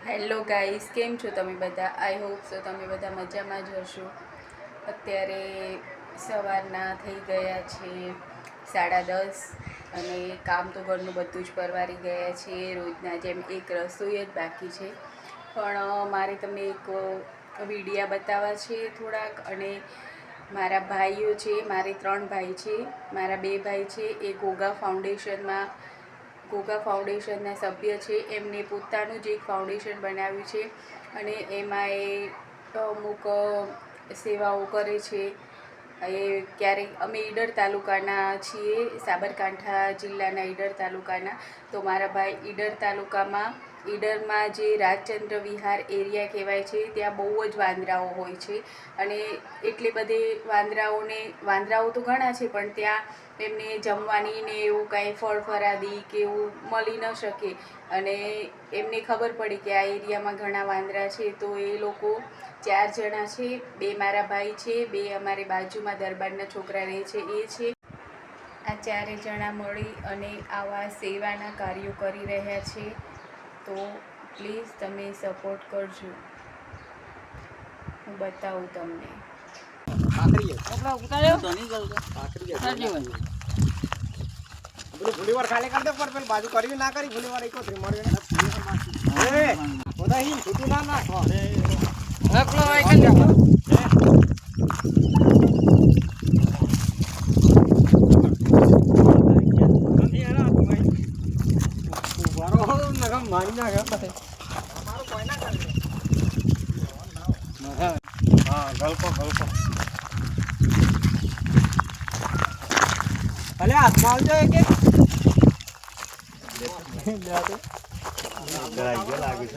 Hello guys, કેમ છો તમે બધા? આઈ હોપ સો તમે બધા મજામાં જ હશો. અત્યારે સવારના થઈ ગયા છે 10:30 અને કામ તો ઘરનું બધું જ પરવારી ગયા છે. રોજના જેમ એક રસોઈ જ બાકી છે. પણ મારે તમને એક વિડીયા બતાવવા છે થોડાક. અને મારા ભાઈઓ છે, મારે 3 ભાઈ છે. મારા 2 ભાઈ છે એ ગોગા ફાઉન્ડેશનના સભ્ય છે. એમને પોતાનું જ એક ફાઉન્ડેશન બનાવ્યું છે અને એમાં એ અમુક સેવાઓ કરે છે. એ ક્યારેક અમે ઈડર તાલુકાના છીએ, સાબરકાંઠા જિલ્લાના ઈડર તાલુકાના. તો મારા ભાઈ ઈડરમાં જે રાજચંદ્ર વિહાર એરિયા કહેવાય છે, ત્યાં બહુ જ વાંદરાઓ હોય છે. અને એટલે બધે વાંદરાઓ તો ઘણા છે, પણ ત્યાં એમને જમવાની ને એવું કાંઈ ફળફળાદી કે એવું મળી ન શકે. અને એમને ખબર પડી કે આ એરિયામાં ઘણા વાંદરા છે, તો એ લોકો 4 જણા છે. 2 મારા ભાઈ છે, 2 અમારે બાજુમાં દરબારના છોકરા રહે છે એ છે. આ 4 જણા મળી અને આવા સેવાના કાર્યો કરી રહ્યા છે. તો પ્લીઝ તમે સપોર્ટ કરજો. હું બતાવું તમને. ભૂલીવાર ખાલી કરી દે, પણ બાજુ કરવી ના કરી. ભૂલીવાર એક છૂટું ના નાખો. મારી નાખે હા, ગલકો અલે હાથમાં આવજો એક લાગે છે.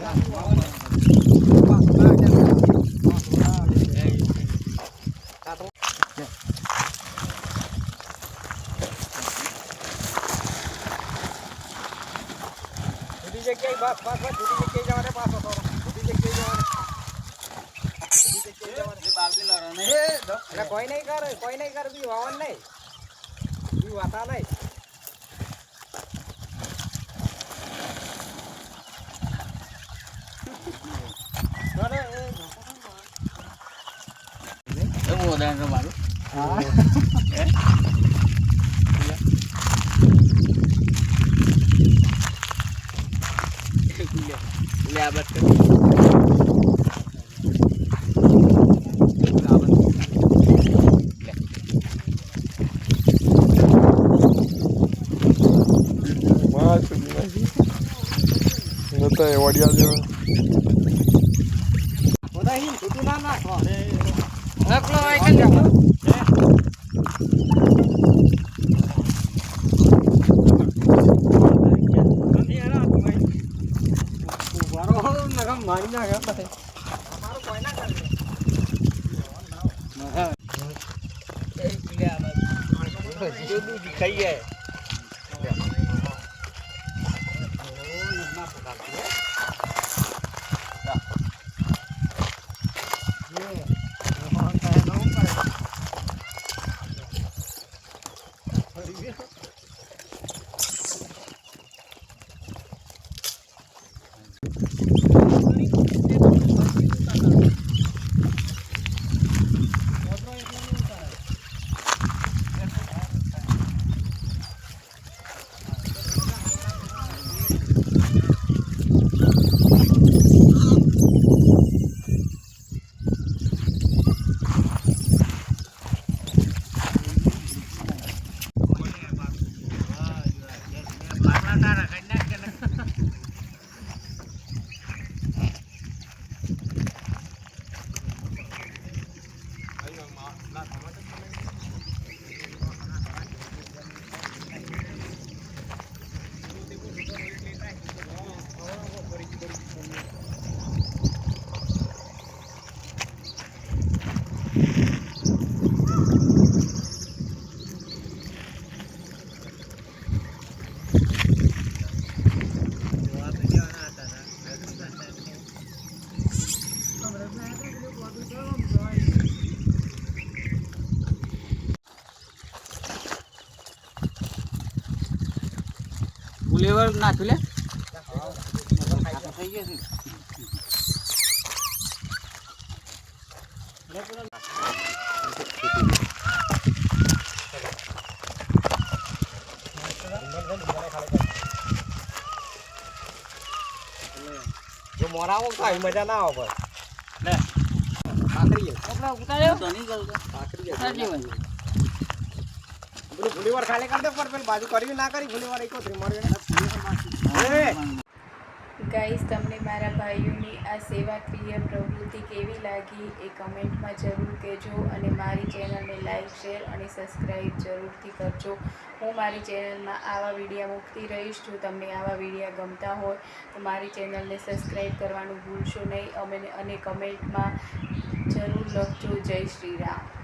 કોઈ નહીં કરે બી વાવન નહીં બી વાતા નહીં. વડિયા જેવા બધા હિમ છૂટું ના નાખો. મારી નાખે કોઈ ના કરે ખાઈ જાય. ફુલેવર નાખ્યું લે થઈ ગયું છે. જો મોરા આવો તો મજા ના આવે લે કાકરી આપણે ઉતાર્યો તો નહીં ગયો કાકરી સાચી વાત પેલું ફુલીવાર ખાલી કરી દે પર પેલી બાજુ કરવી ના કરી ફુલીવાર એક જ મળ્યો ગાઈસ, તમને મારા ભાઈઓની આ સેવાક્રિય પ્રવૃત્તિ કેવી લાગી એ કમેન્ટમાં જરૂર કહેજો અને મારી ચેનલને લાઈક શેર અને સબસ્ક્રાઈબ જરૂરથી કરજો. હું મારી ચેનલમાં આવા વિડીયો મૂકતી રહીશ. જો તમને આવા વિડીયો ગમતા હોય તો મારી ચેનલને સબસ્ક્રાઈબ કરવાનું ભૂલશો નહીં અને કમેન્ટમાં જરૂર લખજો. જય શ્રી રામ.